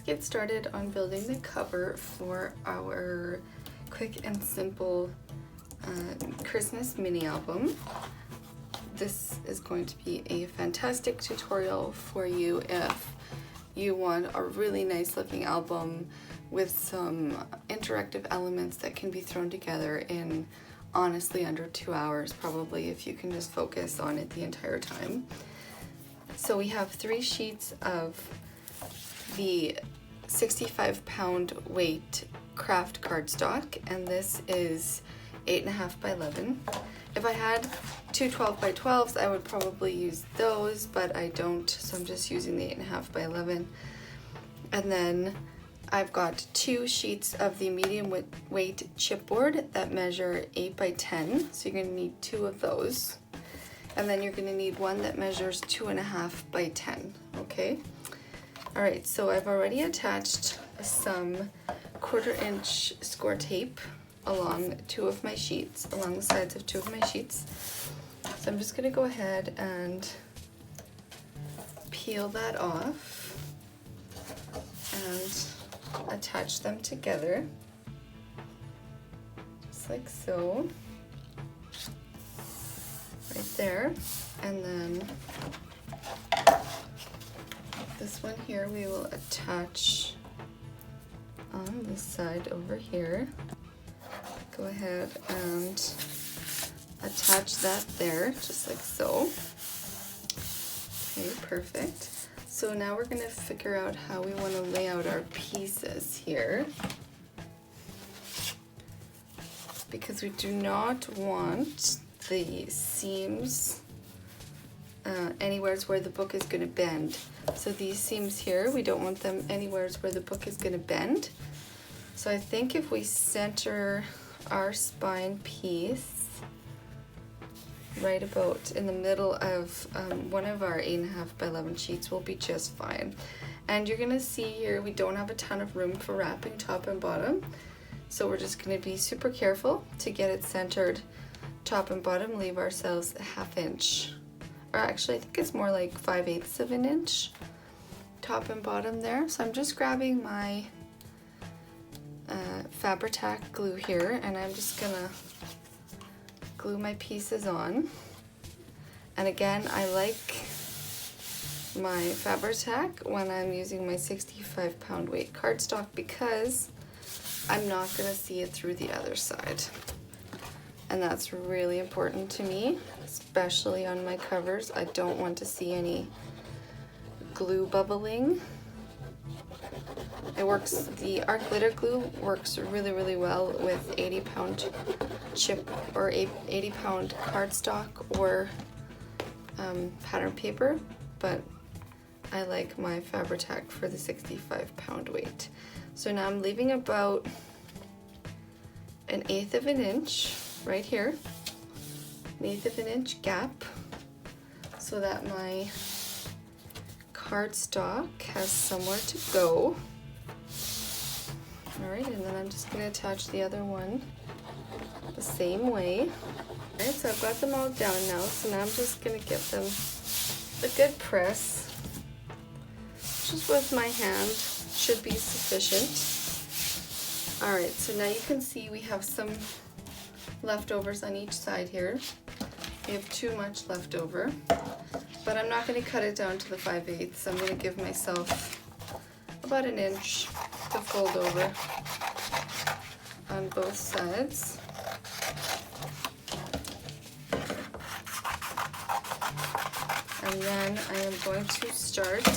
get started on building the cover for our quick and simple Christmas mini album. This is going to be a fantastic tutorial for you if you want a really nice looking album with some interactive elements that can be thrown together in honestly under 2 hours, probably, if you can just focus on it the entire time. So we have 3 sheets of the 65-pound weight Kraft cardstock, and this is 8.5 by 11. If I had 2 12 by 12s, I would probably use those, but I don't, so I'm just using the 8.5 by 11. And then I've got 2 sheets of the medium weight chipboard that measure 8 by 10, so you're going to need 2 of those. And then you're going to need one that measures 2.5 by 10, okay? Alright, so I've already attached some 1/4 inch score tape along 2 of my sheets, along the sides of 2 of my sheets. So I'm just going to go ahead and peel that off and attach them together, just like so, right there. And then this one here we will attach on this side over here. Go ahead and attach that there, just like so. Okay, perfect. So now we're going to figure out how we want to lay out our pieces here, because we do not want the seams anywhere where the book is going to bend. So these seams here, we don't want them anywhere where the book is going to bend. So I think if we center our spine piece right about in the middle of one of our 8.5 by 11 sheets will be just fine. And you're gonna see here we don't have a ton of room for wrapping top and bottom, so we're just gonna be super careful to get it centered top and bottom. Leave ourselves a 1/2 inch, or actually I think it's more like 5/8 of an inch top and bottom there. So I'm just grabbing my Fabri-Tac glue here, and I'm just gonna glue my pieces on. And again, I like my Fabri-Tac when I'm using my 65-pound weight cardstock because I'm not gonna see it through the other side. And that's really important to me, especially on my covers. I don't want to see any glue bubbling. It works, the art glitter glue works really, really well with 80-pound chip or 80-pound cardstock or pattern paper, but I like my Fabri-Tac for the 65-pound weight. So now I'm leaving about 1/8 of an inch right here, 1/8 of an inch gap, so that my cardstock has somewhere to go. Alright, and then I'm just going to attach the other one the same way. Alright, so I've got them all down now, so now I'm just going to give them a good press. Just with my hand should be sufficient. Alright, so now you can see we have some leftovers on each side here. We have too much left over, but I'm not going to cut it down to the 5/8. I'm going to give myself about 1 inch to fold over on both sides. And then I am going to start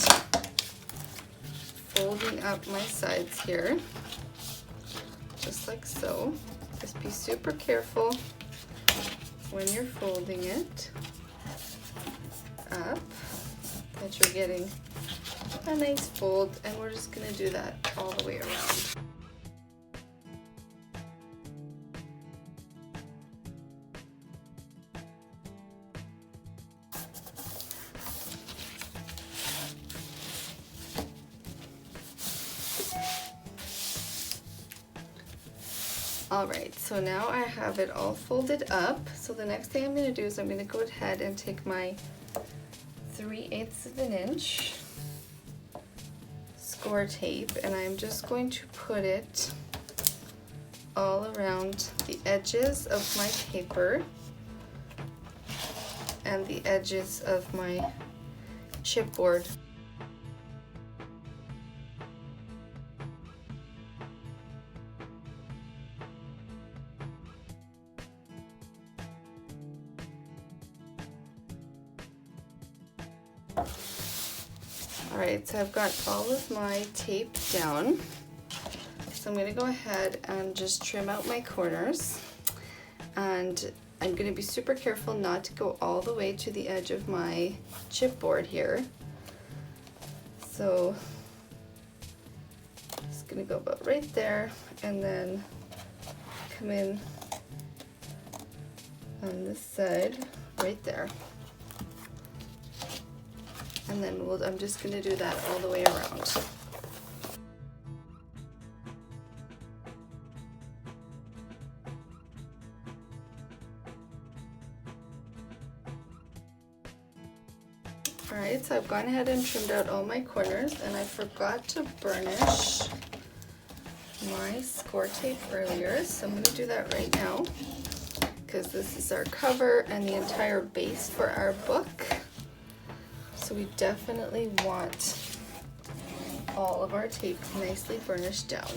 folding up my sides here, just like so. Just be super careful when you're folding it up that you're getting a nice fold, and we're just going to do that all the way around. Alright, so now I have it all folded up. So the next thing I'm going to do is I'm going to go ahead and take my 3/8 of an inch score tape, and I'm just going to put it all around the edges of my paper and the edges of my chipboard. Alright, so I've got all of my tape down. So I'm going to go ahead and just trim out my corners. And I'm going to be super careful not to go all the way to the edge of my chipboard here. So just going to go about right there and then come in on this side right there. And then I'm just going to do that all the way around. Alright, so I've gone ahead and trimmed out all my corners, and I forgot to burnish my score tape earlier, so I'm going to do that right now because this is our cover and the entire base for our book. So we definitely want all of our tape nicely burnished down.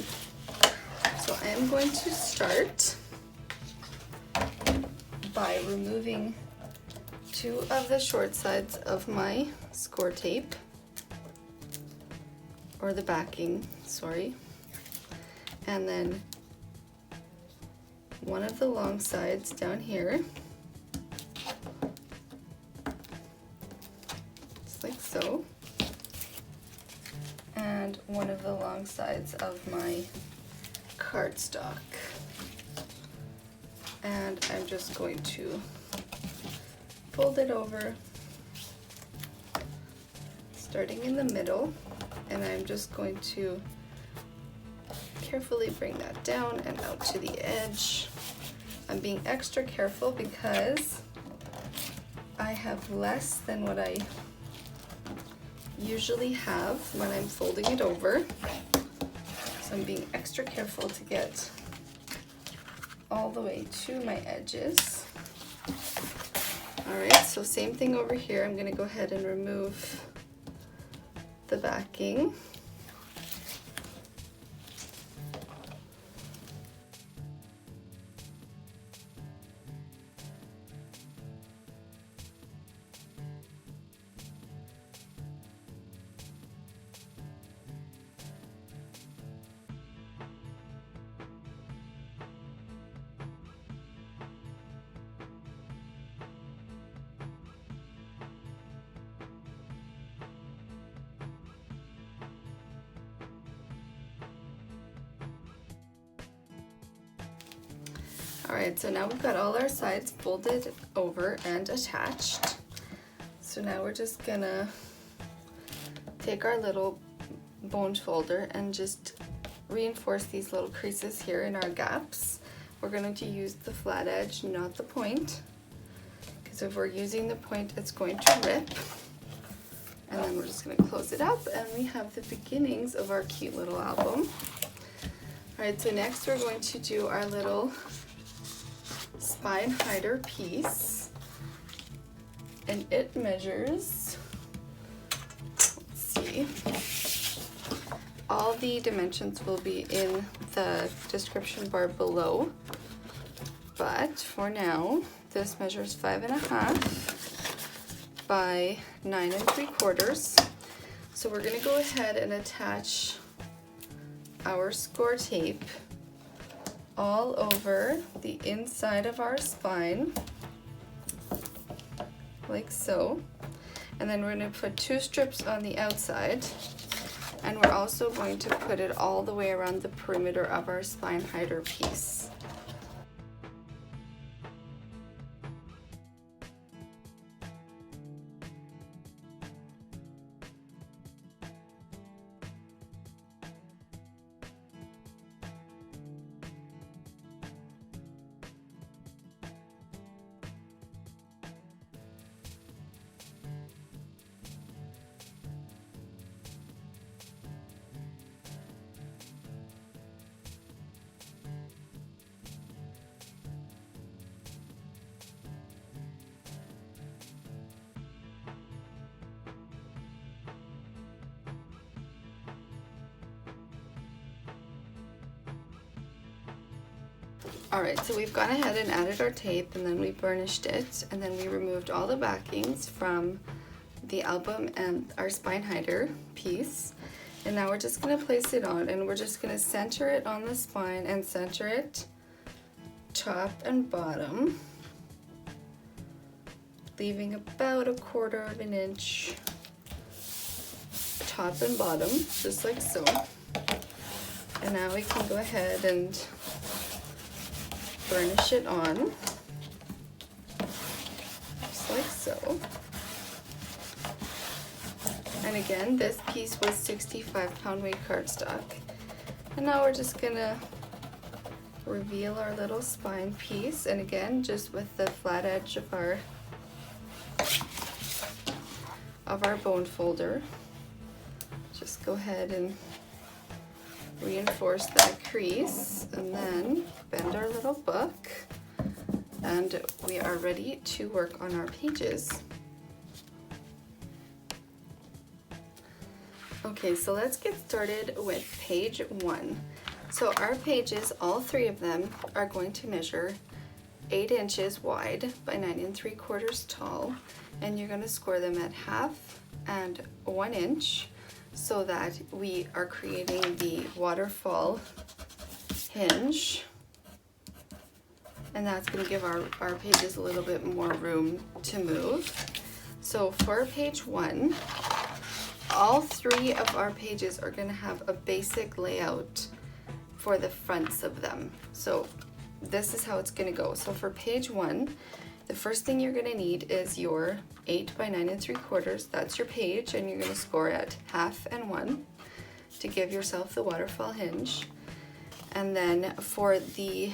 So I am going to start by removing two of the short sides of my score tape, or the backing, sorry, and then one of the long sides down here, just like so, and one of the long sides of my cardstock. And I'm just going to fold it over, starting in the middle, and I'm just going to carefully bring that down and out to the edge. I'm being extra careful because I have less than what I usually have when I'm folding it over. So I'm being extra careful to get all the way to my edges. Alright, so same thing over here. I'm going to go ahead and remove the backing. Alright, so now we've got all our sides folded over and attached. So now we're just gonna take our little bone folder and just reinforce these little creases here in our gaps. We're going to use the flat edge, not the point, because if we're using the point, it's going to rip. And then we're just going to close it up, and we have the beginnings of our cute little album. Alright, so next we're going to do our little spine hider piece, and it measures, let's see, all the dimensions will be in the description bar below, but for now this measures 5.5 by 9 3/4. So we're going to go ahead and attach our score tape all over the inside of our spine, like so. And then we're going to put 2 strips on the outside, and we're also going to put it all the way around the perimeter of our spine hider piece. Alright, so we've gone ahead and added our tape, and then we burnished it, and then we removed all the backings from the album and our spine hider piece. And now we're just going to place it on, and we're just going to center it on the spine and center it top and bottom, leaving about 1/4 of an inch top and bottom, just like so. And now we can go ahead and burnish it on, just like so. And again, this piece was 65-pound weight cardstock. And now we're just gonna reveal our little spine piece, and again, just with the flat edge of our bone folder, just go ahead and reinforce that crease, and then bend our little book, and we are ready to work on our pages. Okay, so let's get started with page 1. So our pages, all 3 of them, are going to measure 8 inches wide by 9 3/4 tall, and you're going to score them at 1/2 and 1 inch so that we are creating the waterfall hinge, and that's going to give our pages a little bit more room to move. So for page 1, all 3 of our pages are going to have a basic layout for the fronts of them. So this is how it's going to go. So for page 1, the first thing you're going to need is your 8 by 9 3/4. That's your page, and you're going to score at 1/2 and 1 to give yourself the waterfall hinge. And then for the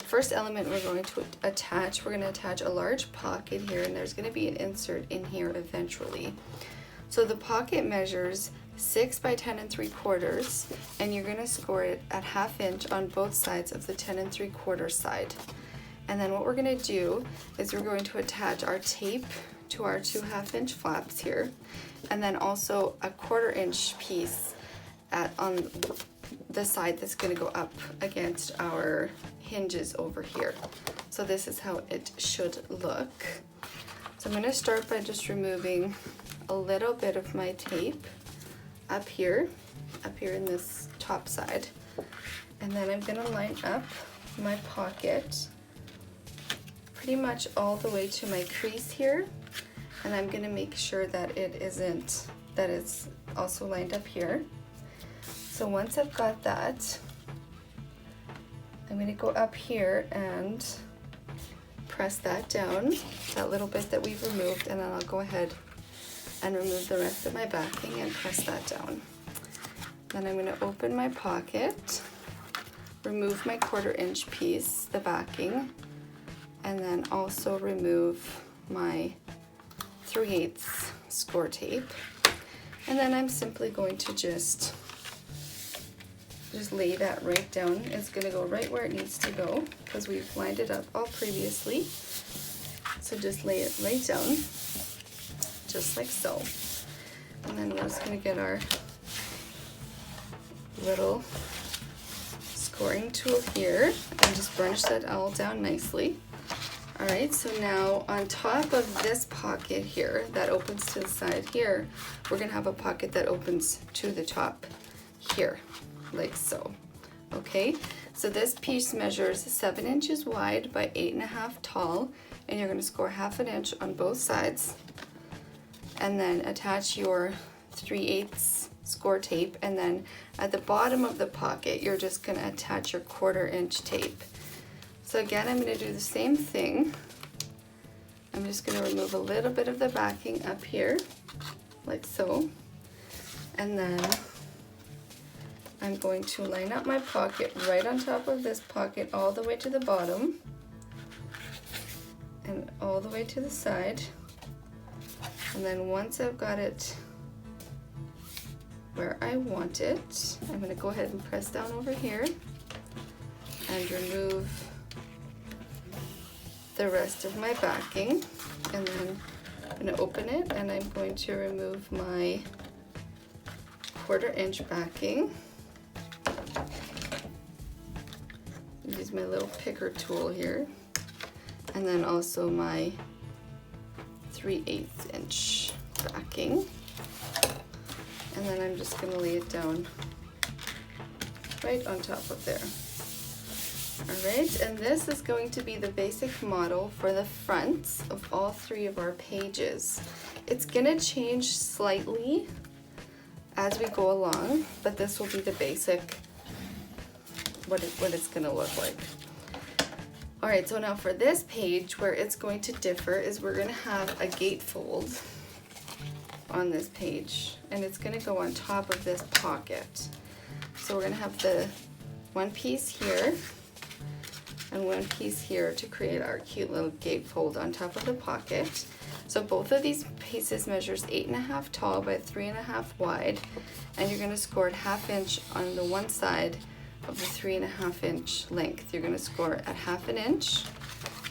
first element we're going to attach, we're going to attach a large pocket here, and there's going to be an insert in here eventually. So the pocket measures 6 by 10 3/4, and you're going to score it at 1/2 inch on both sides of the 10 3/4 side. And then what we're going to do is we're going to attach our tape to our 2 1/2 inch flaps here, and then also a 1/4 inch piece on the side that's going to go up against our hinges over here. So this is how it should look. So I'm going to start by just removing a little bit of my tape up here in this top side, and then I'm going to line up my pocket pretty much all the way to my crease here, and I'm going to make sure that it's also lined up here. So once I've got that, I'm going to go up here and press that down, that little bit that we've removed, and then I'll go ahead and remove the rest of my backing and press that down. Then I'm going to open my pocket, remove my 1/4 inch piece, the backing, and then also remove my 3/8 score tape. And then I'm simply going to just lay that right down. It's going to go right where it needs to go because we've lined it up all previously. So just lay it right down, just like so. And then we're just going to get our little scoring tool here and just burnish that all down nicely. Alright, so now on top of this pocket here that opens to the side here, we're going to have a pocket that opens to the top here, like so. Okay, so this piece measures 7 inches wide by 8 1/2 tall, and you're going to score 1/2 inch on both sides, and then attach your 3/8 score tape, and then at the bottom of the pocket you're just going to attach your 1/4 inch tape. So again, I'm going to do the same thing. I'm just going to remove a little bit of the backing up here, like so, and then I'm going to line up my pocket right on top of this pocket all the way to the bottom and all the way to the side. And then once I've got it where I want it, I'm going to go ahead and press down over here and remove the rest of my backing, and then I'm going to open it and I'm going to remove my 1/4 inch backing, use my little picker tool here, and then also my 3/8 inch backing, and then I'm just going to lay it down right on top of there. Alright, and this is going to be the basic model for the fronts of all 3 of our pages. It's going to change slightly as we go along, but this will be the basic, what it's going to look like. Alright, so now for this page, where it's going to differ is we're going to have a gatefold on this page, and it's going to go on top of this pocket. So we're going to have the one piece here and one piece here to create our cute little gatefold on top of the pocket. So both of these pieces measures 8.5 tall by 3.5 wide, and you're going to score it 1/2 inch on the one side of the 3.5 inch length. You're going to score at 1/2 inch,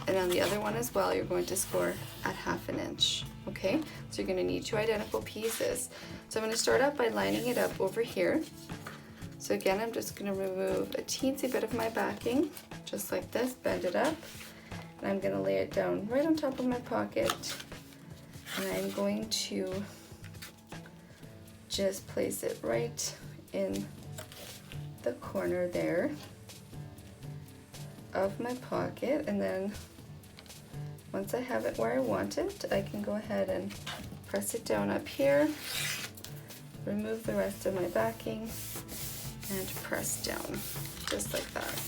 and on the other one as well, you're going to score at 1/2 inch. Okay, so you're going to need 2 identical pieces. So I'm going to start out by lining it up over here. So again, I'm just going to remove a teensy bit of my backing, just like this, bend it up, and I'm going to lay it down right on top of my pocket, and I'm going to just place it right in the corner there of my pocket, and then once I have it where I want it, I can go ahead and press it down up here, remove the rest of my backing, and press down, just like that.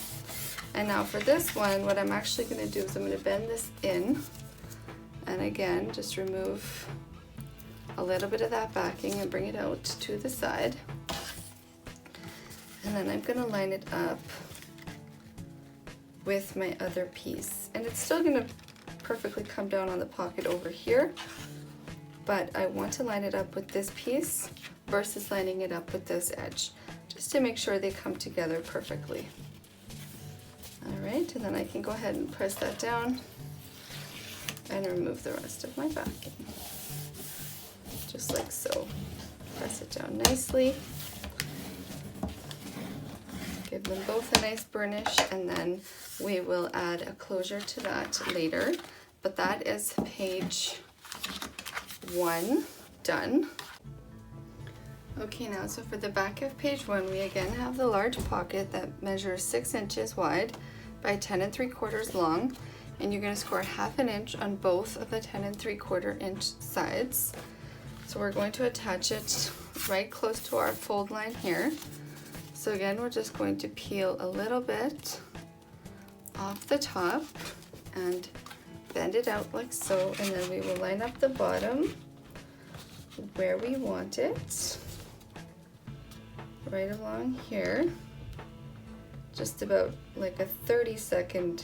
And now for this one, what I'm actually going to do is I'm going to bend this in, and again, just remove a little bit of that backing and bring it out to the side. And then I'm going to line it up with my other piece. And it's still going to perfectly come down on the pocket over here, but I want to line it up with this piece versus lining it up with this edge, just to make sure they come together perfectly. Alright, and then I can go ahead and press that down and remove the rest of my backing. Just like so. Press it down nicely. Give them both a nice burnish, and then we will add a closure to that later. But that is page 1 done. Okay, now so for the back of page 1, we again have the large pocket that measures 6 inches wide by 10 3/4 long, and you're going to score 1/2 inch on both of the 10 3/4 inch sides. So we're going to attach it right close to our fold line here. So again, we're just going to peel a little bit off the top and bend it out like so, and then we will line up the bottom where we want it, right along here, just about like a 32nd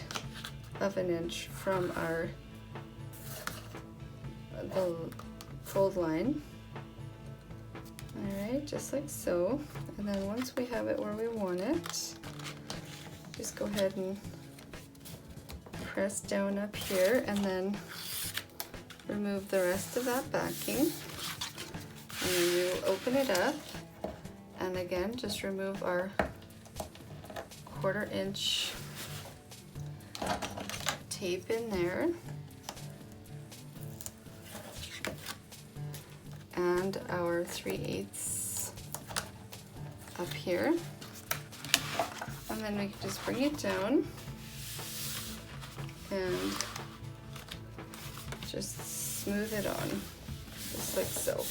of an inch from the fold line. Alright, just like so. And then once we have it where we want it, just go ahead and press down up here, and then remove the rest of that backing. And then we will open it up, and again, just remove our 1/4 inch tape in there. And our 3/8 up here, and then we can just bring it down and just smooth it on, just like so.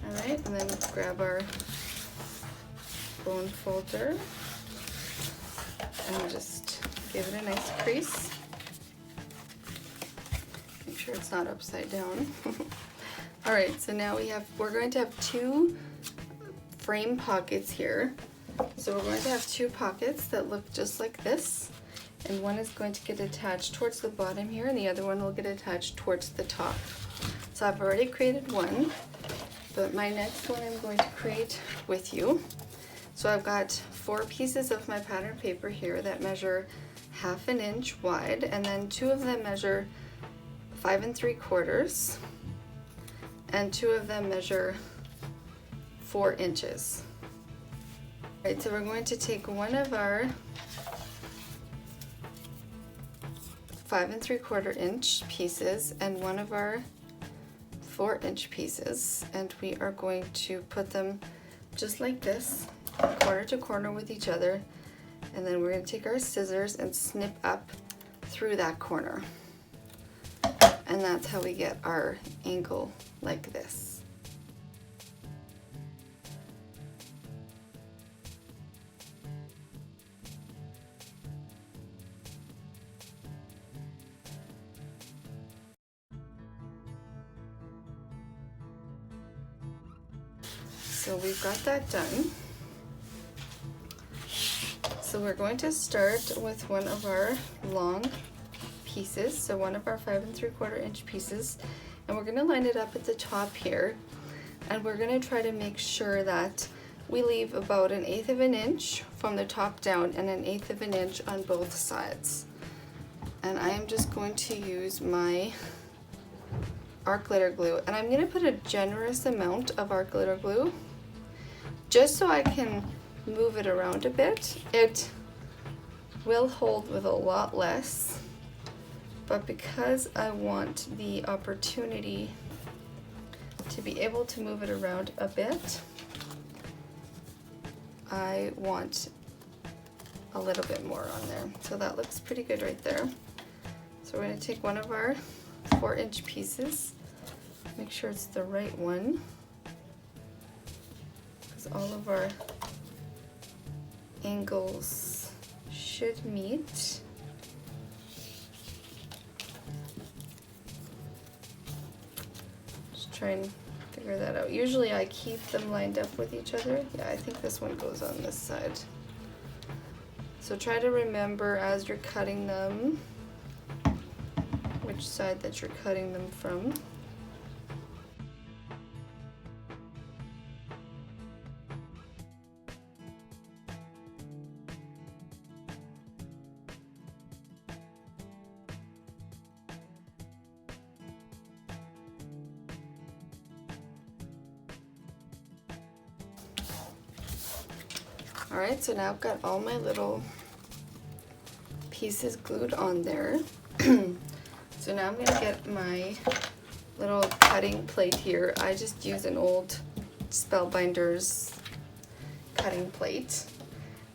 Alright, and then grab our bone folder and just give it a nice crease. Make sure it's not upside down. Alright, so now we're going to have 2 frame pockets here. So we're going to have 2 pockets that look just like this, and one is going to get attached towards the bottom here, and the other one will get attached towards the top. So I've already created one, but my next one I'm going to create with you. So I've got 4 pieces of my pattern paper here that measure 1/2 inch wide, and then 2 of them measure 5 3/4. And 2 of them measure 4 inches. Right, so we're going to take one of our 5 3/4 inch pieces and one of our 4-inch pieces, and we are going to put them just like this, corner to corner with each other, and then we're going to take our scissors and snip up through that corner, and that's how we get our angle like this. So we've got that done. So we're going to start with one of our long pieces, so one of our 5 3/4 inch pieces, and we're going to line it up at the top here, and we're going to try to make sure that we leave about 1/8 of an inch from the top down and 1/8 of an inch on both sides. And I am just going to use my art glitter glue, and I'm going to put a generous amount of art glitter glue just so I can move it around a bit. It will hold with a lot less, but because I want the opportunity to be able to move it around a bit, I want a little bit more on there. So that looks pretty good right there. So we're going to take one of our 4-inch pieces, make sure it's the right one, because all of our angles should meet. Just try and figure that out. Usually I keep them lined up with each other. Yeah, I think this one goes on this side. So try to remember as you're cutting them which side that you're cutting them from. Alright, so now I've got all my little pieces glued on there. So now I'm going to get my little cutting plate here. I just use an old Spellbinders cutting plate.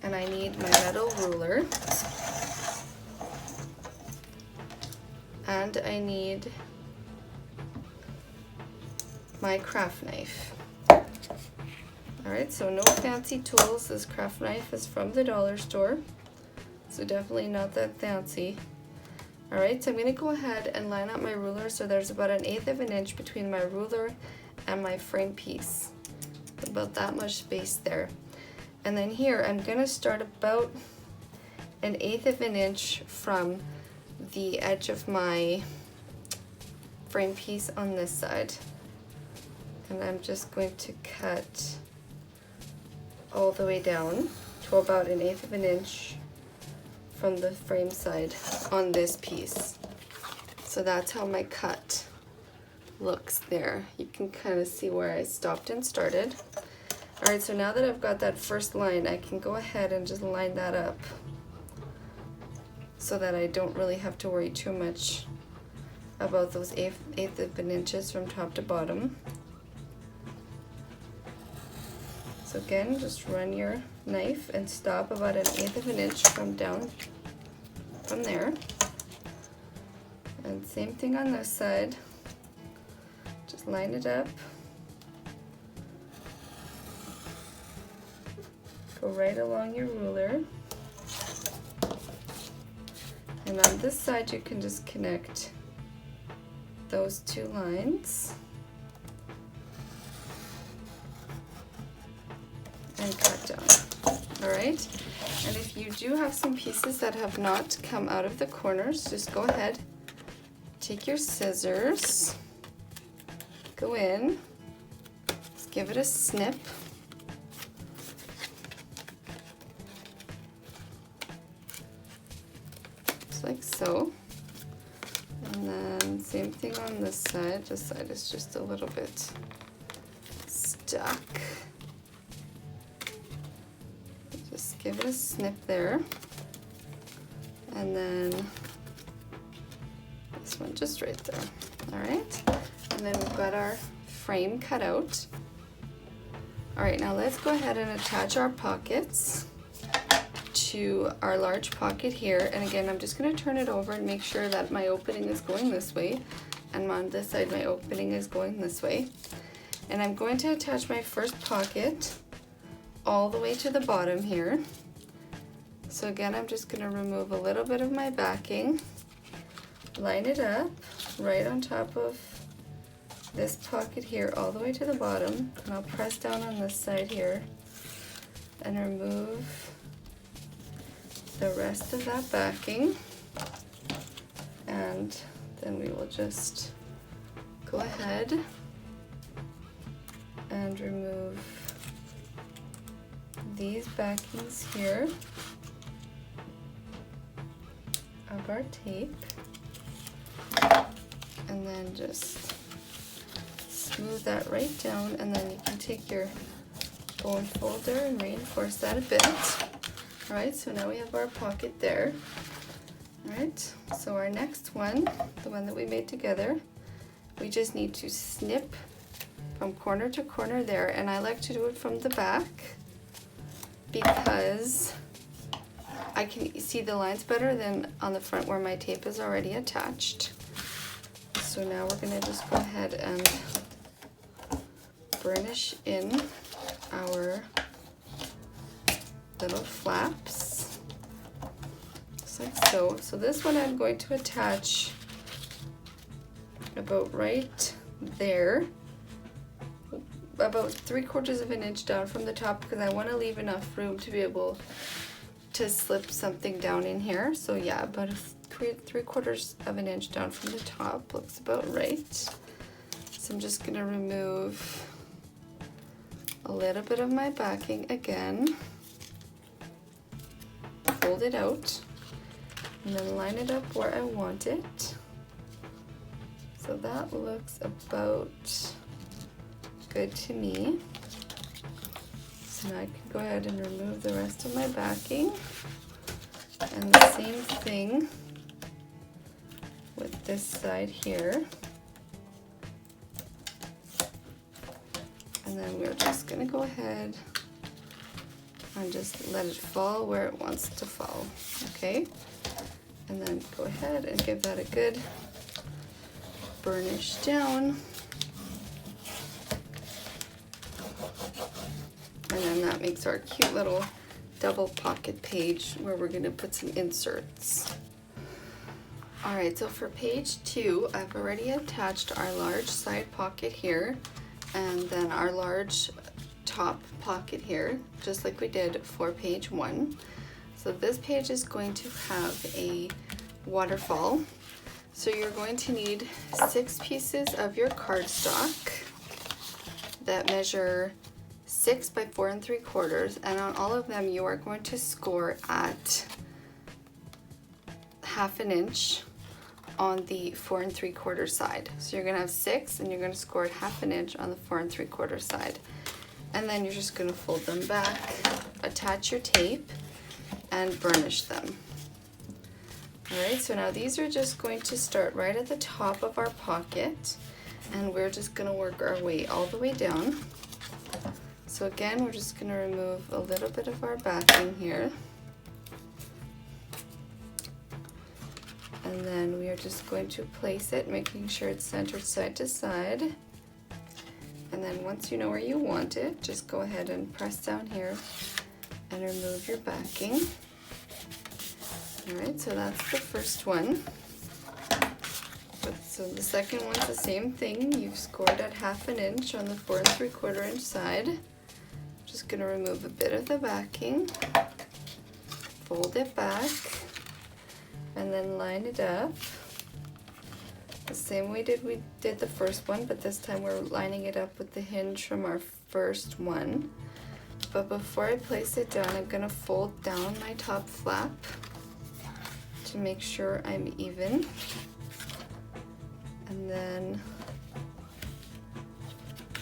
And I need my metal ruler. And I need my craft knife. Alright, so no fancy tools. This craft knife is from the dollar store, so definitely not that fancy. Alright, so I'm going to go ahead and line up my ruler so there's about 1/8 of an inch between my ruler and my frame piece. About that much space there. And then here I'm going to start about 1/8 of an inch from the edge of my frame piece on this side. And I'm just going to cut all the way down to about 1/8 of an inch from the frame side on this piece. So that's how my cut looks there. You can kind of see where I stopped and started. Alright, so now that I've got that first line, I can go ahead and just line that up so that I don't really have to worry too much about those 1/8 of an inches from top to bottom. So again, just run your knife and stop about 1/8 of an inch from down from there. And same thing on this side. Just line it up. Go right along your ruler. And on this side you can just connect those two lines. And cut down. Alright, and if you do have some pieces that have not come out of the corners, just go ahead, take your scissors, go in, just give it a snip. Just like so. And then same thing on this side. This side is just a little bit stuck. Give it a snip there, and then this one, just right there. All right, and then we've got our frame cut out. All right, now let's go ahead and attach our pockets to our large pocket here. And again, I'm just gonna turn it over and make sure that my opening is going this way, and on this side, my opening is going this way. And I'm going to attach my first pocket all the way to the bottom here. So again, I'm just gonna remove a little bit of my backing, line it up right on top of this pocket here all the way to the bottom, and I'll press down on this side here and remove the rest of that backing. And then we will just go ahead and remove these backings here of our tape, and then just smooth that right down, and then you can take your bone folder and reinforce that a bit. All right, so now we have our pocket there. All right, so our next one, the one that we made together, we just need to snip from corner to corner there, and I like to do it from the back because I can see the lines better than on the front where my tape is already attached. So now we're gonna just go ahead and burnish in our little flaps, just like so. So this one I'm going to attach about right there, about 3/4 of an inch down from the top, because I want to leave enough room to be able to slip something down in here. So yeah, about 3/4 of an inch down from the top looks about right. So I'm just gonna remove a little bit of my backing again, fold it out, and then line it up where I want it. So that looks about good to me. So now I can go ahead and remove the rest of my backing, and the same thing with this side here. And then we're just gonna go ahead and just let it fall where it wants to fall, okay? And then go ahead and give that a good burnish down. And then that makes our cute little double pocket page where we're gonna put some inserts. All right, so for page 2, I've already attached our large side pocket here, and then our large top pocket here, just like we did for page 1. So this page is going to have a waterfall. So you're going to need 6 pieces of your cardstock that measure 6 by 4 3/4, and on all of them you are going to score at 1/2 inch on the 4 3/4 side. So you're gonna have 6 and you're gonna score at 1/2 inch on the 4 3/4 side. And then you're just gonna fold them back, attach your tape, and burnish them. All right, so now these are just going to start right at the top of our pocket, and we're just gonna work our way all the way down. So again, we're just gonna remove a little bit of our backing here. And then we are just going to place it, making sure it's centered side to side. And then once you know where you want it, just go ahead and press down here and remove your backing. All right, so that's the first one. So the second one's the same thing. You've scored at 1/2 inch on the 4 3/4 inch side. Just gonna remove a bit of the backing, fold it back, and then line it up the same way we did the first one, but this time we're lining it up with the hinge from our first one. But before I place it down, I'm gonna fold down my top flap to make sure I'm even. And then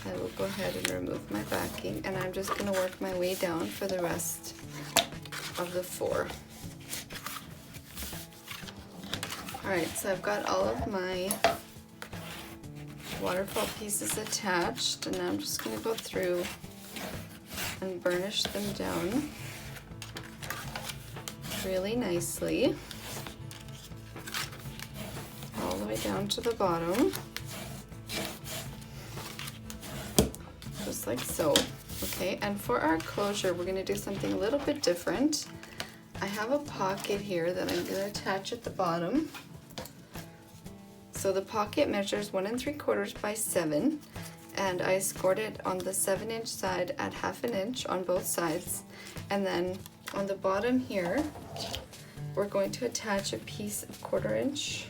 I will go ahead and remove my backing, and I'm just gonna work my way down for the rest of the 4. Alright, so I've got all of my waterfall pieces attached, and now I'm just going to go through and burnish them down really nicely, all the way down to the bottom, just like so. Okay, and for our closure, we're going to do something a little bit different. I have a pocket here that I'm going to attach at the bottom. So the pocket measures 1 3/4 by 7, and I scored it on the 7-inch side at 1/2 inch on both sides. And then on the bottom here, we're going to attach a piece of 1/4 inch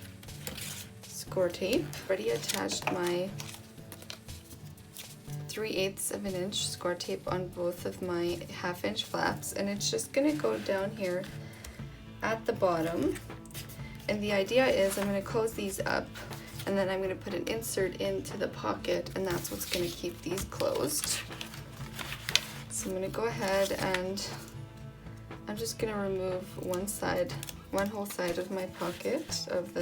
score tape. Already attached my 3/8 of an inch score tape on both of my 1/2 inch flaps, and it's just going to go down here at the bottom. And the idea is I'm going to close these up, and then I'm going to put an insert into the pocket, and that's what's going to keep these closed. So I'm going to go ahead and I'm just going to remove one whole side of my pocket of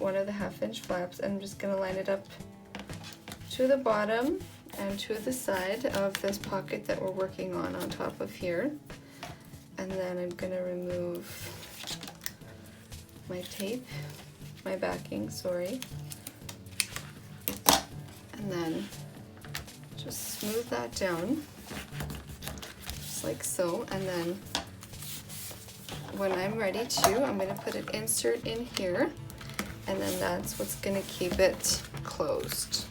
one of the 1/2 inch flaps, and I'm just going to line it up to the bottom and to the side of this pocket that we're working on top of here. And then I'm going to remove my tape, my backing, sorry, and then just smooth that down, just like so. And then when I'm ready to, I'm going to put an insert in here, and then that's what's going to keep it closed.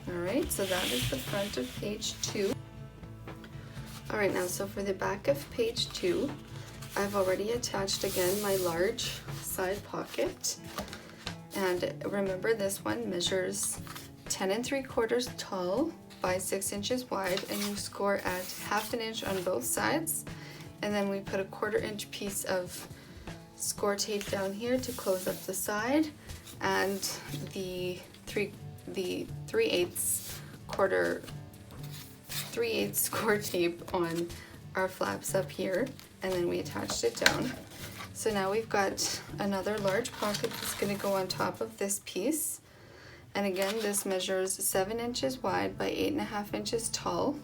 Alright, so that is the front of page 2. Alright, now so for the back of page 2, I've already attached again my large side pocket, and remember this one measures 10 3/4 tall by 6 inches wide, and you score at 1/2 inch on both sides. And then we put a 1/4 inch piece of score tape down here to close up the side, and the 3/8 score tape on our flaps up here, and then we attached it down. So now we've got another large pocket that's going to go on top of this piece, and again this measures 7 inches wide by 8.5 inches tall,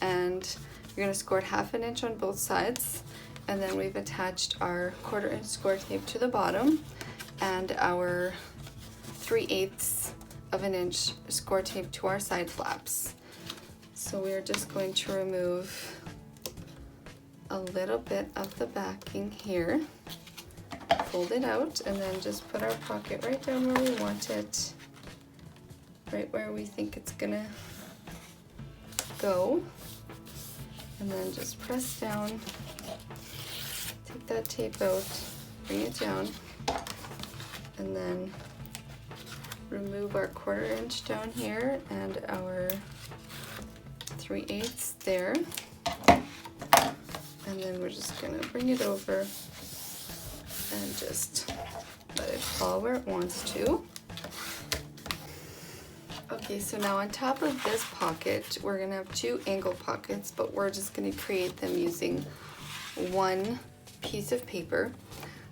and you're going to score 1/2 inch on both sides. And then we've attached our 1/4 inch score tape to the bottom and our 3/8 of an inch score tape to our side flaps. So we're just going to remove a little bit of the backing here, fold it out, and then just put our pocket right down where we want it, right where we think it's gonna go, and then just press down, take that tape out, bring it down, and then remove our 1/4 inch down here and our 3/8 there, and then we're just gonna bring it over and just let it fall where it wants to. Okay, so now on top of this pocket, we're gonna have 2 angle pockets, but we're just gonna create them using one piece of paper.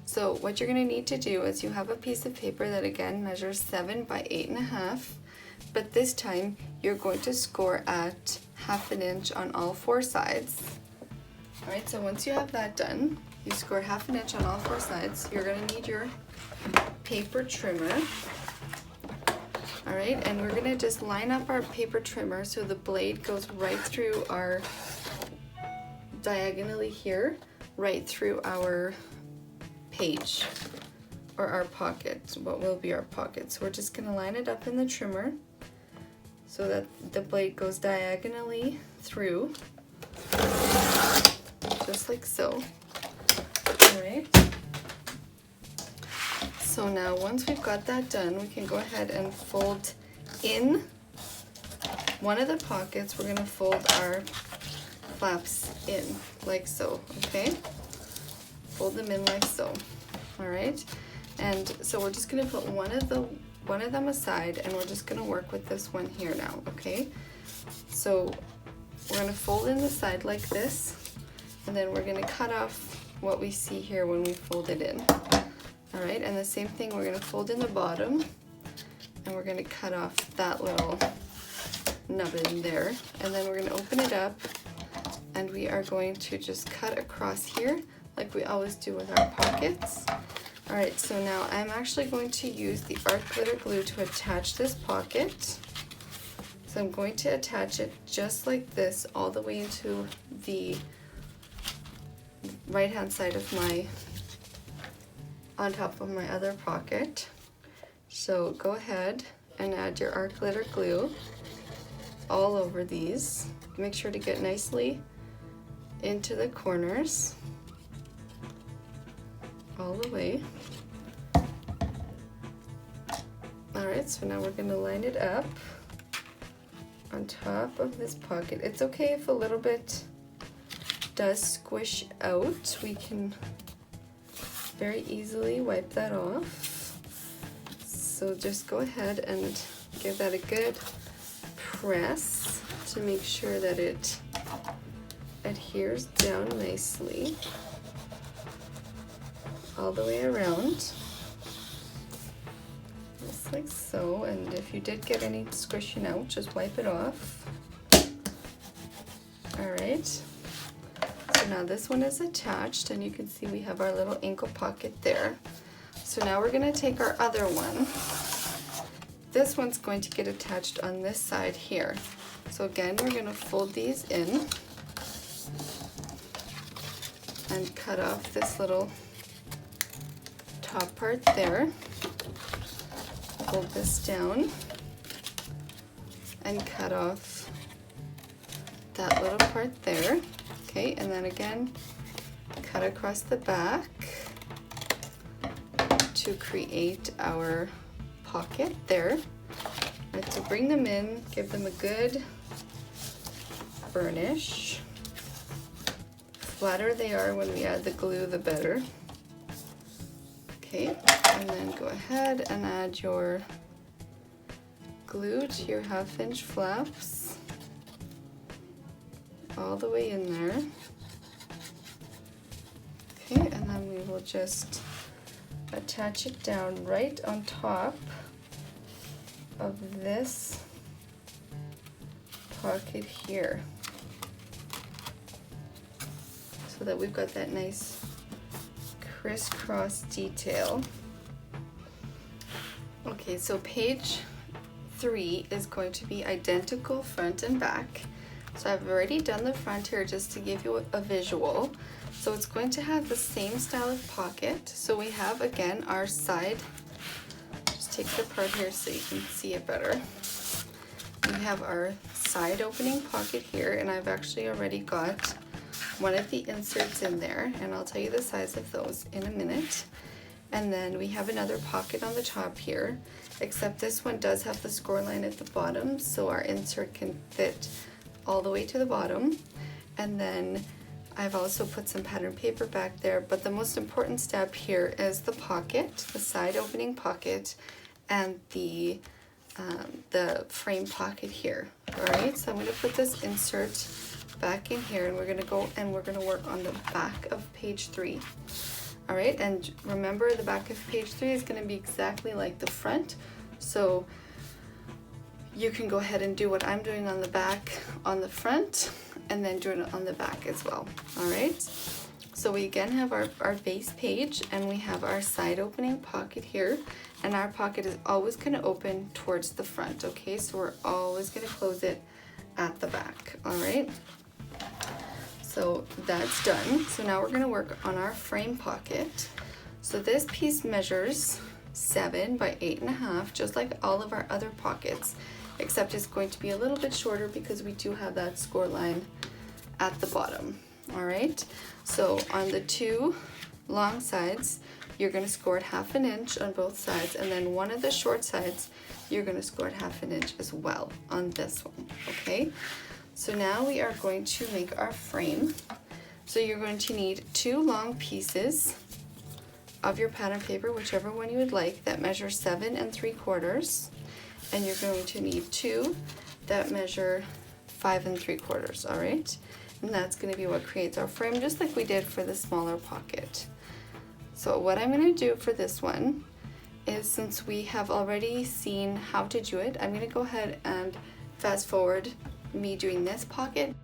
So what you're going to need to do is you have a piece of paper that again measures 7 by 8.5, but this time you're going to score at 1/2 inch on all 4 sides. Alright, so once you have that done, you score 1/2 inch on all 4 sides, you're going to need your paper trimmer. Alright, and we're going to just line up our paper trimmer so the blade goes right through our, diagonally here, right through our page, or our pocket, what will be our pocket. So we're just going to line it up in the trimmer so that the blade goes diagonally through, just like so. Alright, so now once we've got that done, we can go ahead and fold in one of the pockets. We're going to fold our flaps in like so, okay? Fold them in like so. Alright, and so we're just going to put one of them aside, and we're just going to work with this one here now, okay? So we're going to fold in the side like this, and then we're going to cut off what we see here when we fold it in. All right, and the same thing, we're gonna fold in the bottom, and we're gonna cut off that little nubbin there, and then we're gonna open it up, and we are going to just cut across here like we always do with our pockets. All right, so now I'm actually going to use the art glitter glue to attach this pocket. So I'm going to attach it just like this all the way into the right hand side of my, on top of my other pocket. So go ahead and add your art glitter glue all over these. Make sure to get nicely into the corners all the way. All right, so now we're gonna line it up on top of this pocket. It's okay if a little bit does squish out. We can very easily wipe that off. So just go ahead and give that a good press to make sure that it adheres down nicely all the way around, just like so. And if you did get any squishing out, just wipe it off. All right, so now this one is attached, and you can see we have our little ankle pocket there. So now we're gonna take our other one. This one's going to get attached on this side here. So again, we're gonna fold these in and cut off this little top part there. Fold this down and cut off that little part there. Okay, and then again, cut across the back to create our pocket there. Right, so bring them in, give them a good burnish. Flatter they are when we add the glue, the better. Okay, and then go ahead and add your glue to your 1/2 inch flaps all the way in there. Okay, and then we will just attach it down right on top of this pocket here, so that we've got that nice crisscross detail. Okay, so page 3 is going to be identical front and back. So I've already done the front here just to give you a visual. So it's going to have the same style of pocket. So we have, again, our side. Just take the part here so you can see it better. We have our side opening pocket here, and I've actually already got one of the inserts in there, and I'll tell you the size of those in a minute. And then we have another pocket on the top here, except this one does have the score line at the bottom, so our insert can fit all the way to the bottom. And then I've also put some pattern paper back there, but the most important step here is the pocket, the side opening pocket, and the frame pocket here. All right, so I'm going to put this insert back in here, and we're going to go and we're going to work on the back of page 3. All right, and remember, the back of page 3 is going to be exactly like the front, so you can go ahead and do what I'm doing on the back on the front, and then do it on the back as well. All right, so we again have our base page, and we have our side opening pocket here, and our pocket is always going to open towards the front. Okay, so we're always going to close it at the back. All right, so that's done. So now we're going to work on our frame pocket. So this piece measures 7 by 8.5, just like all of our other pockets, except it's going to be a little bit shorter because we do have that score line at the bottom. All right, so on the 2 long sides, you're going to score it 1/2 inch on both sides, and then one of the short sides, you're going to score it 1/2 inch as well on this one. Okay, so now we are going to make our frame. So you're going to need 2 long pieces of your pattern paper, whichever one you would like, that measure 7 3/4, and you're going to need 2 that measure 5 3/4. All right, and that's going to be what creates our frame, just like we did for the smaller pocket. So what I'm going to do for this one is, since we have already seen how to do it, I'm going to go ahead and fast forward me doing this pocket.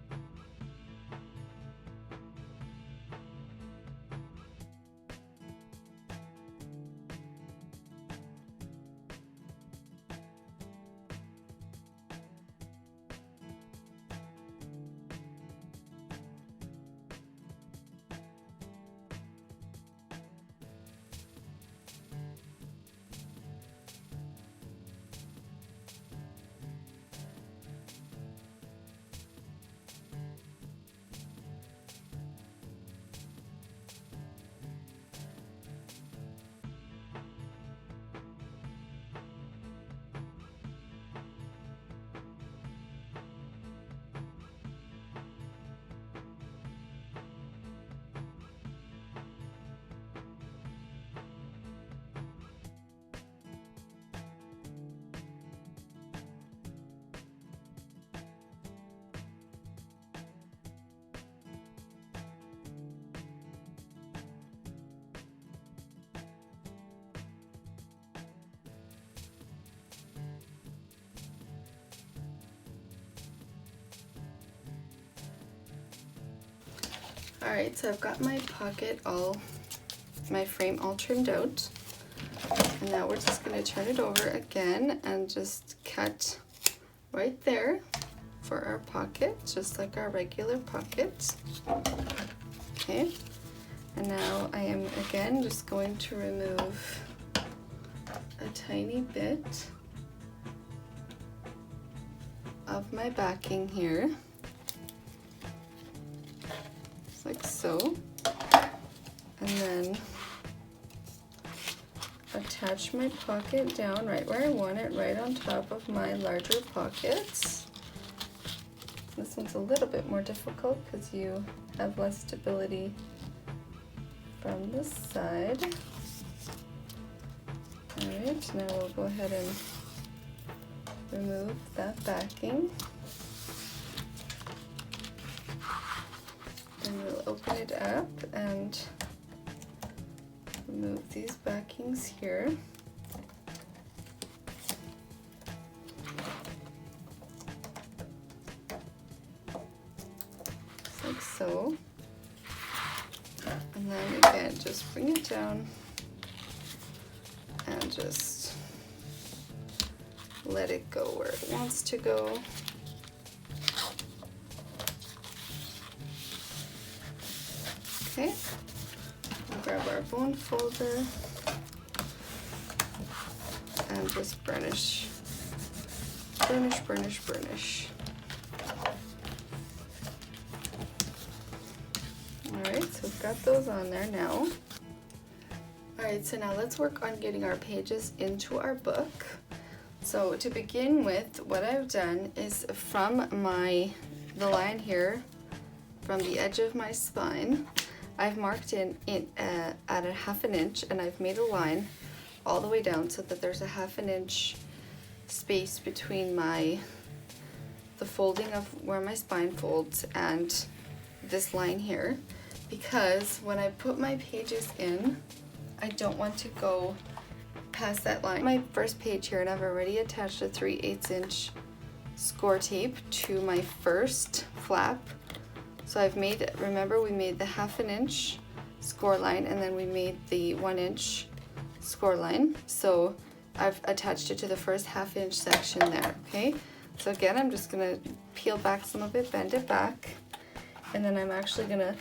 Alright, so I've got my pocket my frame all trimmed out. And now we're just going to turn it over again and just cut right there for our pocket, just like our regular pocket. Okay, and now I am again just going to remove a tiny bit of my backing here. Like so, and then attach my pocket down right where I want it, right on top of my larger pockets. This one's a little bit more difficult because you have less stability from this side. Alright, now we'll go ahead and remove that backing. And we'll open it up and remove these backings here. Just like so. And then again, just bring it down and just let it go where it wants to go. Okay, we'll grab our bone folder and just burnish, burnish, burnish, burnish. Alright, so we've got those on there now. Alright, so now let's work on getting our pages into our book. So to begin with, what I've done is from the line here, from the edge of my spine, I've marked in at a 1/2 inch, and I've made a line all the way down so that there's a 1/2 inch space between the folding of where my spine folds and this line here, because when I put my pages in, I don't want to go past that line. My first page here, and I've already attached a 3/8 inch score tape to my first flap. So I've made, remember we made the 1/2 inch score line, and then we made the 1 inch score line. So I've attached it to the first 1/2 inch section there, okay? So again, I'm just gonna peel back some of it, bend it back, and then I'm actually gonna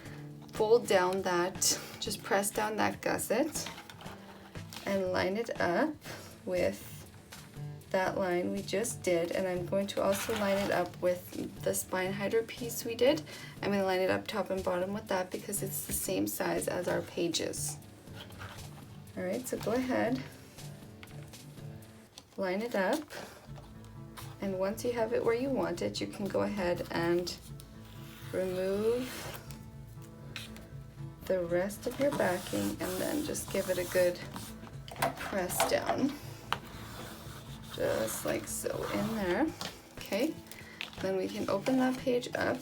fold down that, just press down that gusset and line it up with that line we just did, and I'm going to also line it up with the spine hider piece we did. I'm going to line it up top and bottom with that because it's the same size as our pages. Alright, so go ahead, line it up, and once you have it where you want it, you can go ahead and remove the rest of your backing and then just give it a good press down. Just like so in there. Okay, then we can open that page up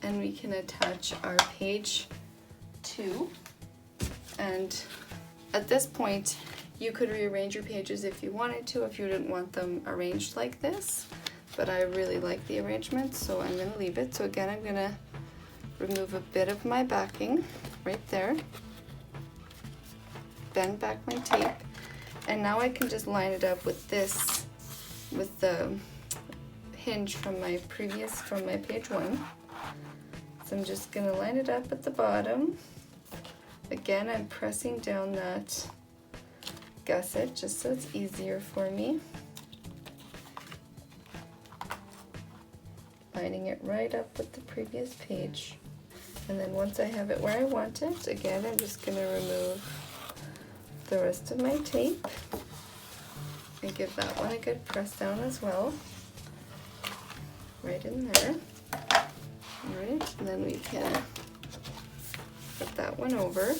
and we can attach our page 2. And at this point, you could rearrange your pages if you wanted to, if you didn't want them arranged like this. But I really like the arrangement, so I'm going to leave it. So again, I'm going to remove a bit of my backing right there. Bend back my tape. And now I can just line it up with this, with the hinge from my page 1. So I'm just going to line it up at the bottom. Again, I'm pressing down that gusset just so it's easier for me. Lining it right up with the previous page. And then once I have it where I want it, again, I'm just going to remove the rest of my tape and give that one a good press down as well. Right in there. Alright, and then we can put that one over.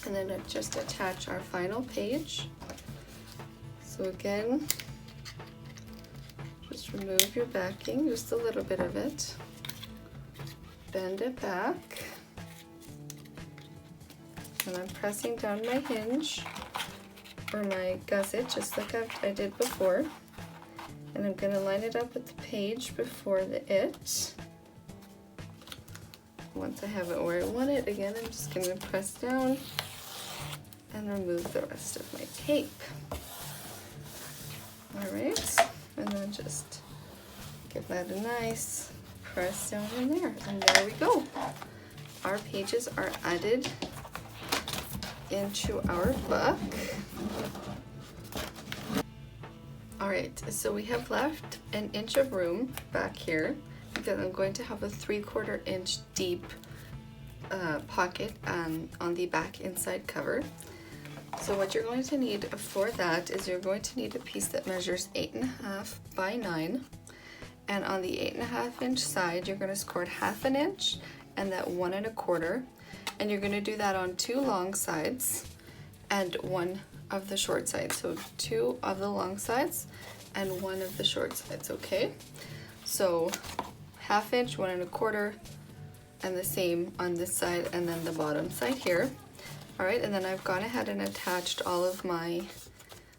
And then just attach our final page. So again, just remove your backing, just a little bit of it. Bend it back. And I'm pressing down my hinge or my gusset, just like I did before. And I'm going to line it up with the page before the it. Once I have it where I want it, again, I'm just going to press down and remove the rest of my tape. Alright, and then just give that a nice press down in there. And there we go. Our pages are added into our book. Alright, so we have left an inch of room back here because I'm going to have a 3/4 inch deep pocket on the back inside cover. So what you're going to need for that is you're going to need a piece that measures 8.5 by 9, and on the 8.5 inch side you're going to score 1/2 inch and that 1 1/4, and you're going to do that on 2 long sides and 1 of the short sides. So 2 of the long sides and 1 of the short sides, okay? So 1/2 inch, 1 1/4, and the same on this side and then the bottom side here. All right, and then I've gone ahead and attached all of my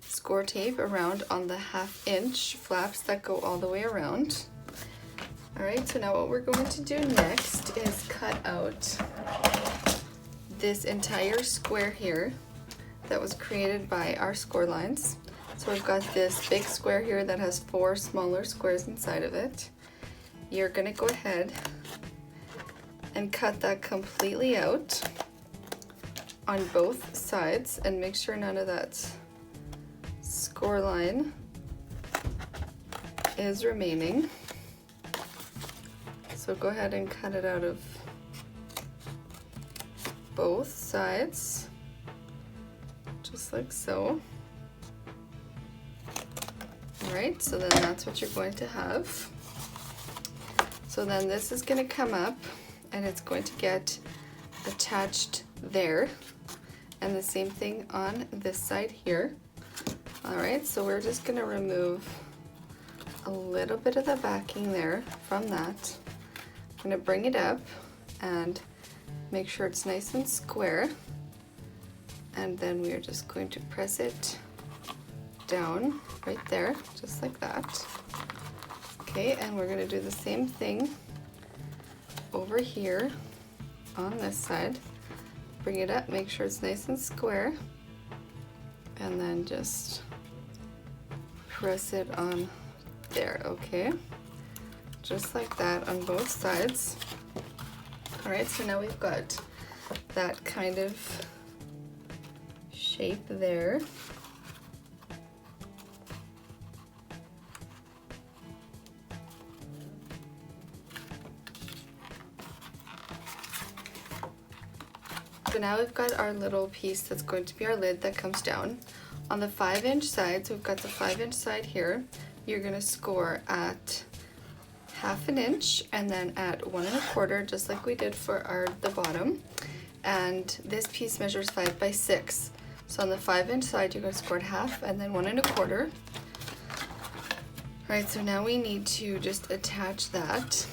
score tape around on the 1/2 inch flaps that go all the way around. All right, so now what we're going to do next is cut out this entire square here that was created by our score lines. So we've got this big square here that has 4 smaller squares inside of it. You're gonna go ahead and cut that completely out on both sides and make sure none of that score line is remaining. So go ahead and cut it out of both sides, just like so. All right, so then that's what you're going to have. So then this is going to come up and it's going to get attached there, and the same thing on this side here. All right, so we're just going to remove a little bit of the backing there from that. I'm going to bring it up and make sure it's nice and square, and then we are just going to press it down right there, just like that. Okay, and we're going to do the same thing over here on this side. Bring it up, make sure it's nice and square, and then just press it on there, okay? Just like that on both sides. All right, so now we've got that kind of shape there. So now we've got our little piece that's going to be our lid that comes down. On the 5 inch side, so we've got the 5 inch side here, you're gonna score at 1/2 inch and then at 1 1/4, just like we did for the bottom. And this piece measures 5 by 6. So on the 5 inch side, you're gonna score at 1/2 and then 1 1/4. All right, so now we need to just attach that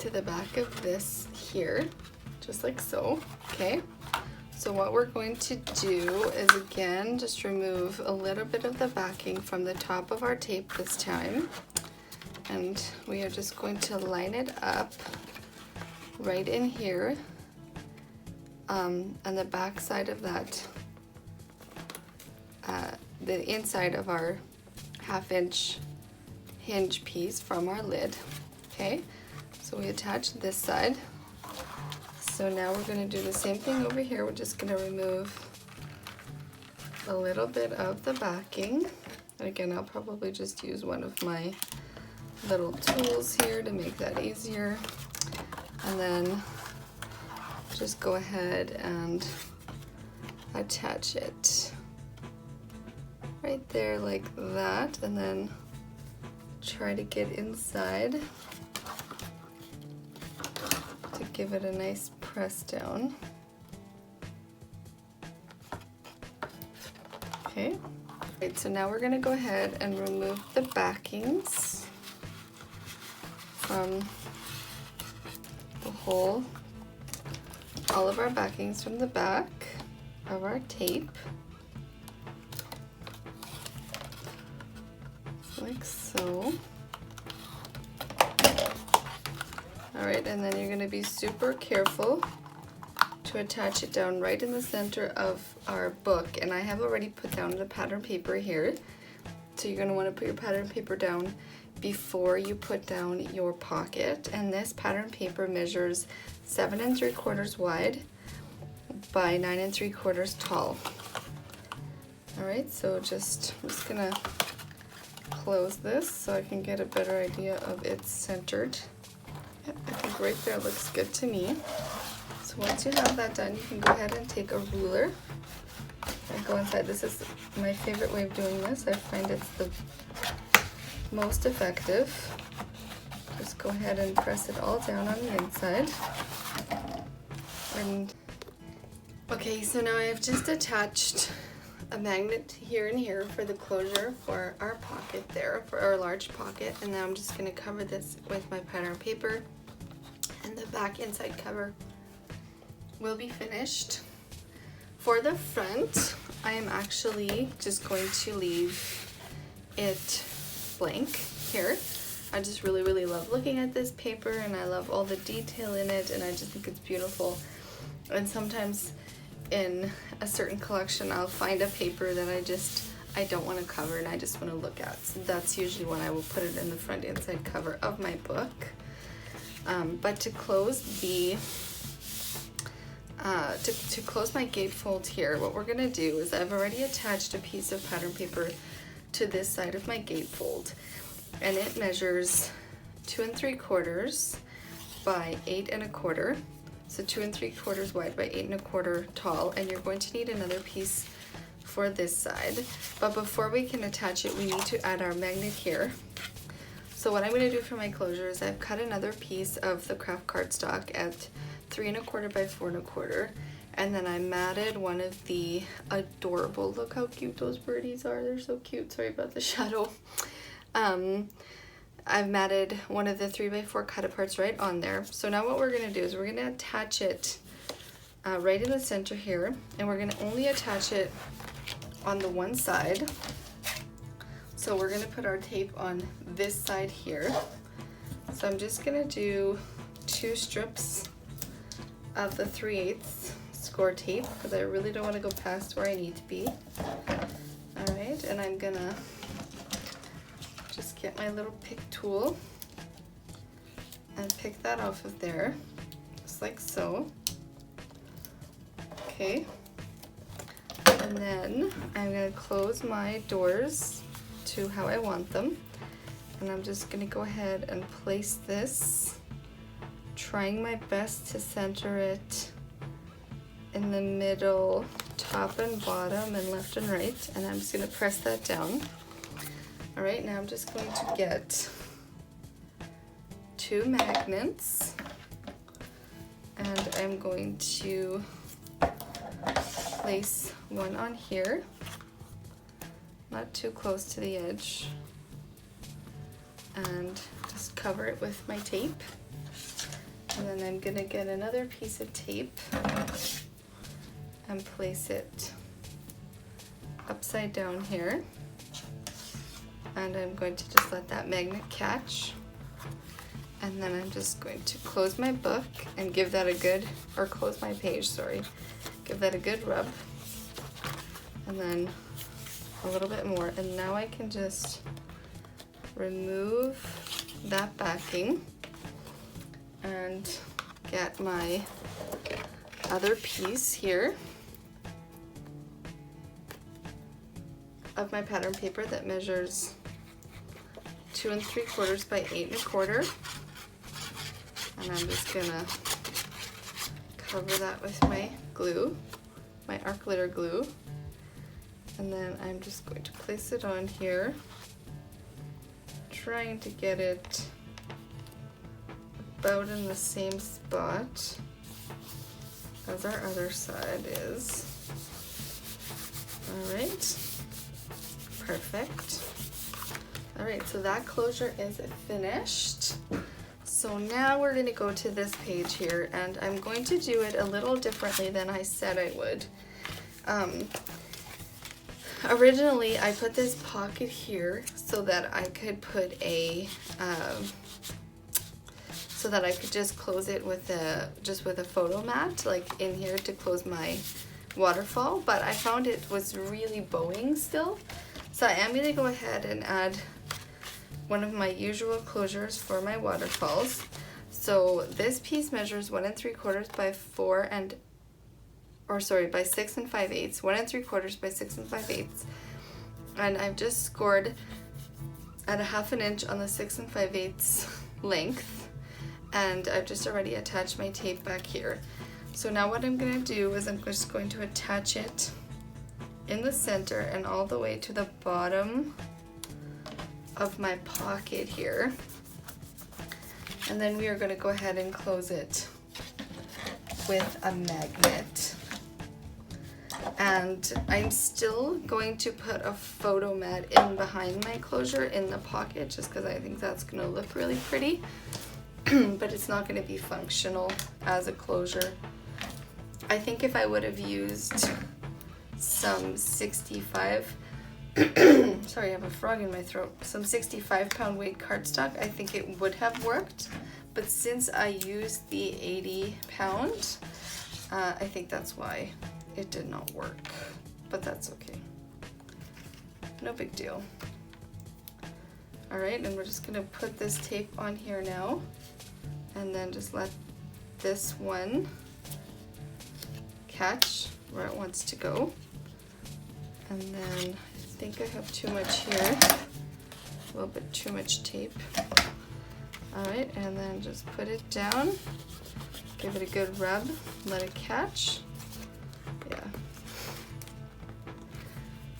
to the back of this here, just like so, okay? So what we're going to do is, again, just remove a little bit of the backing from the top of our tape this time. And we are just going to line it up right in here on the back side of that, the inside of our 1/2 inch hinge piece from our lid, okay? So we attach this side. So now we're going to do the same thing over here. We're just going to remove a little bit of the backing. And again, I'll probably just use one of my little tools here to make that easier. And then just go ahead and attach it right there like that, and then try to get inside to give it a nice press down. Okay, right, so now we're going to go ahead and remove the backings from the whole, all of our backings from the back of our tape, like so. All right, and then you're going to be super careful to attach it down right in the center of our book. And I have already put down the pattern paper here. So you're going to want to put your pattern paper down before you put down your pocket. And this pattern paper measures 7 3/4 wide by 9 3/4 tall. All right, so I'm just going to close this so I can get a better idea of it's centered. I think right there looks good to me. So once you have that done, you can go ahead and take a ruler and go inside. This is my favorite way of doing this. I find it's the most effective. Just go ahead and press it all down on the inside. And okay, so now I've just attached a magnet here and here for the closure for our pocket there, for our large pocket. And now I'm just going to cover this with my pattern paper, and the back inside cover will be finished. For the front, I am actually just going to leave it blank here. I just really love looking at this paper, and I love all the detail in it, and I just think it's beautiful. And sometimes in a certain collection I'll find a paper that I don't want to cover and I just want to look at. So that's usually when I will put it in the front inside cover of my book. But to close the to close my gatefold here, what we're gonna do is I've already attached a piece of pattern paper to this side of my gatefold, and it measures 2 3/4 by 8 1/4. So 2 3/4 wide by 8 1/4 tall, and you're going to need another piece for this side. But before we can attach it, we need to add our magnet here. So what I'm going to do for my closure is I've cut another piece of the Kraft cardstock at 3 1/4 by 4 1/4, and then I matted one of the adorable, look how cute those birdies are, they're so cute, sorry about the shadow. I've matted one of the 3x4 cut-aparts right on there. So now what we're going to do is we're going to attach it right in the center here, and we're going to only attach it on the one side. So we're going to put our tape on this side here. So I'm just going to do 2 strips of the 3/8 score tape because I really don't want to go past where I need to be. All right, and I'm going to just get my little pick tool and pick that off of there, just like so. Okay, and then I'm going to close my doors to how I want them, and I'm just going to go ahead and place this, trying my best to center it in the middle, top and bottom, and left and right, and I'm just going to press that down. All right, now I'm just going to get 2 magnets, and I'm going to place one on here, not too close to the edge, and just cover it with my tape. And then I'm gonna get another piece of tape and place it upside down here. And I'm going to just let that magnet catch. And then I'm just going to close my book and give that a good, or close my page, sorry. Give that a good rub. And then a little bit more. And now I can just remove that backing and get my other piece here of my pattern paper that measures 2 3/4 by 8 1/4, and I'm just gonna cover that with my glue, my art glitter glue, and then I'm just going to place it on here, trying to get it about in the same spot as our other side is. All right. Perfect. All right, so that closure is finished. So now we're gonna go to this page here, and I'm going to do it a little differently than I said I would. Originally, I put this pocket here so that I could put a, so that I could just close it with a photo mat, like in here to close my waterfall, but I found it was really bowing still. So I am going to go ahead and add one of my usual closures for my waterfalls. So this piece measures 1 3/4 by 6 5/8, 1 3/4 by 6 5/8, and I've just scored at 1/2 inch on the 6 5/8 length, and I've just already attached my tape back here. So now what I'm going to do is I'm just going to attach it in the center and all the way to the bottom of my pocket here. And then we are going to go ahead and close it with a magnet. And I'm still going to put a photo mat in behind my closure in the pocket, just because I think that's going to look really pretty. But it's not going to be functional as a closure. I think if I would have used some 65, sorry, I have a frog in my throat, some 65-pound weight cardstock, I think it would have worked. But since I used the 80-pound, I think that's why it did not work. But that's okay. No big deal. All right, and we're just gonna put this tape on here now, and then just let this one catch where it wants to go. And then I think I have too much here, a little bit too much tape. All right, and then just put it down, give it a good rub, let it catch. Yeah.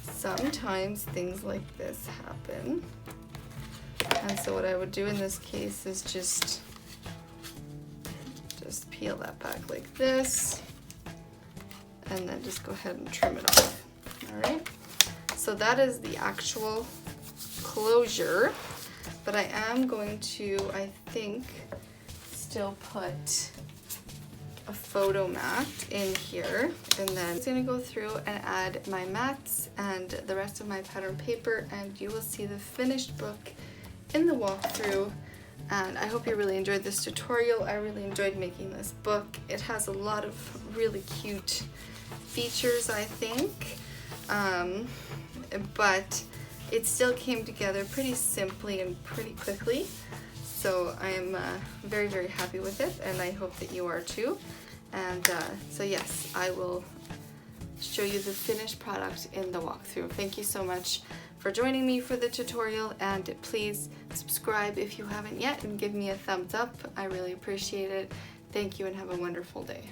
Sometimes things like this happen. And so what I would do in this case is just peel that back like this, and then just go ahead and trim it off. All right, so that is the actual closure, but I am going to, I think, still put a photo mat in here, and then I'm gonna go through and add my mats and the rest of my pattern paper, and you will see the finished book in the walkthrough. And I hope you really enjoyed this tutorial. I really enjoyed making this book. It has a lot of really cute features, I think, but it still came together pretty simply and pretty quickly. So I am very, very happy with it, and I hope that you are too. And so yes, I will show you the finished product in the walkthrough. Thank you so much for joining me for the tutorial, and please subscribe if you haven't yet and give me a thumbs up. I really appreciate it. Thank you and have a wonderful day.